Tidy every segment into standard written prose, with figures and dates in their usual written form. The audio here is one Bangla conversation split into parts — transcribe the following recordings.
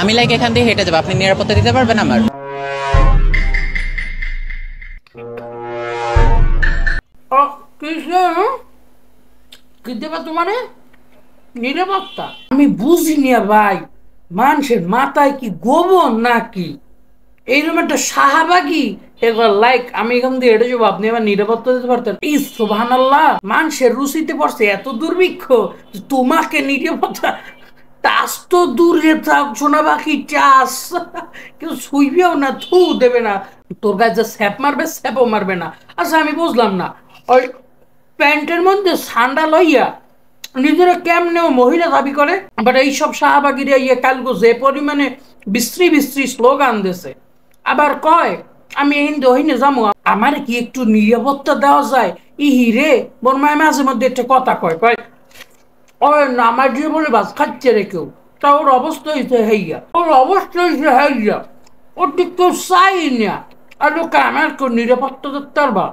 আমি লাইক এখান দিয়ে হেঁটে যাবো, আপনি নিরাপত্তা দিতে পারবেন আমার? কি দেবা তোমারে নিরাপত্তা? আমি বুঝিনি ভাই, মানুষের মাথায় কি গোবর নাকি? এইরকম একটা শাহবাগী এবার লাইক আমি এখান দিয়ে হেঁটে যাবো, আপনি আমার নিরাপত্তা দিতে পারতেন? এই সুবহানাল্লাহ, মানুষের রুচিতে পড়ছে এত দুর্ভিক্ষ তোমাকে নিরাপত্তা। টাস তো দূরে থাক, সোনা পাখি চাষ কেউ শুইবেও না, থু দেবে না, তোর গায়ে যে স্যাপ মারবে স্যাপও মারবে না। আচ্ছা আমি বুঝলাম না, ওই প্যান্টের মধ্যে সান্ডা লইয়া নিজেরা কেমনেও মহিলা দাবি করে, বাট এইসব শাহবাগিরা ইয়ে কালগো যে পরিমাণে বিশ্রী বিশ্রী স্লোগান দিছে, আবার কয় আমি হিন্দু হইনে যাবো, আমার কি একটু নিরাপত্তা দেওয়া যায়? ইহি রে, মোর মায় মাঝে মধ্যে একটা কথা কয় কয় ওর আমার জীবনে বাস খাচ্ছে রে কেউ, তা ওর অবস্থা হইছে হেইয়া, ওর অবস্থা হইছে হেইয়া, ওর দিক কেউ চাই না। আর লোকে আমার কেউ নিরাপত্তা দিতে পারবা?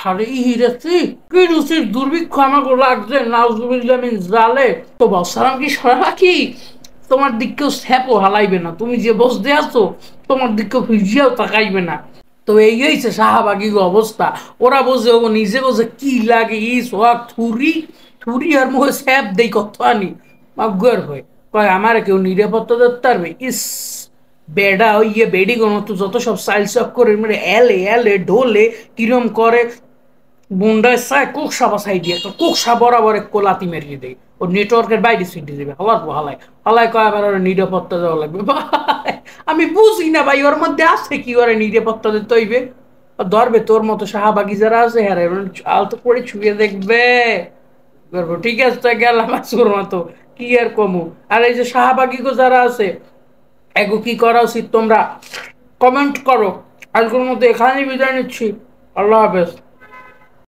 আরে ইহিরেছি কি রুচির দুর্ভিক্ষ আমাকে লাগছে, নাউজুবিল্লাহ মিন জালে। তো বসালাম কি সরা কি তোমার দিক কেউ স্যাপও হালাইবে না, তুমি যে বসতে আছো তোমার দিক কেউ ফিজিয়াও তাকাইবে না। তো এই হয়েছে শাহবাগী অবস্থা। ওরা বোঝে ও নিজে বোঝে কি লাগে, ই সোহাগ থুরি থুরি আর মুখে স্যাপ দেই কত আনি মাগুয়ার হয়ে কয় আমার কেউ নিরাপত্তা দিতে পারবে? ইস বেডা ইয়ে বেডি কোনো তো যত সব সাইল সব করে মানে এলে এলে ঢোলে কিরম করে বুন্ডায় চায় কোকসা বাসাই দিয়ে তো কোকসা বরাবর এক কোলাতি মেরিয়ে দেয়, ওর নেটওয়ার্কের বাইরে ছিটে দেবে হালার হালায় হালায় কয় আবার ওর নিরাপত্তা দেওয়া লাগবে। ভাই আমি বুঝি না ভাই, ওর মধ্যে আছে কি ওরা নিরাপত্তা দিতে হইবে? ধরবে তোর মতো শাহবাগি যারা আছে হ্যাঁ আলতো করে ছুঁয়ে দেখবে করবো, ঠিক আছে তা গেলাম আসুর মতো কি আর কমু। আর এই যে শাহবাগি যারা আছে এগো কি করা উচিত তোমরা কমেন্ট করো। আজকের মতো এখানেই বিদায় নিচ্ছি, আল্লাহ হাফেজ।